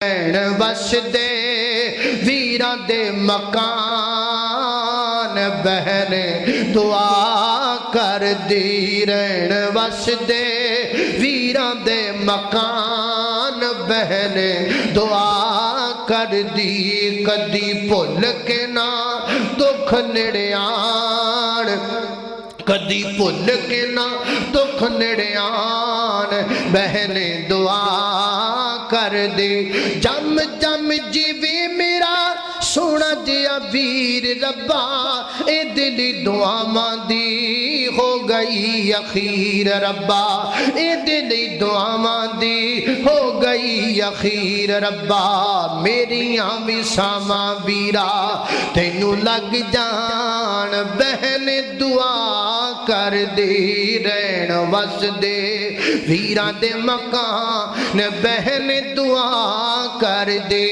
वसदे वीरां दे मकान बहन दुआ कर दी रहन वसदे वीरां दे मकान बहन दुआ कर दी कदी भुल के ना दुख नेड़े आण कदी भुल के ना दुख नेड़े आण बहन दुआ कर दे जम जम जीवे मेरा सोना जिया वीर रब्बा ए दिल दुआवां दी हो गई अखीर रब्बा ए दिल दुआवां दी हो गई अखीर रब्बा मेरियां विसावां वीरा तैनू लग जान बहन दुआ कर दे रहन वसदे वीरां दे मकान बहन दुआ कर दे।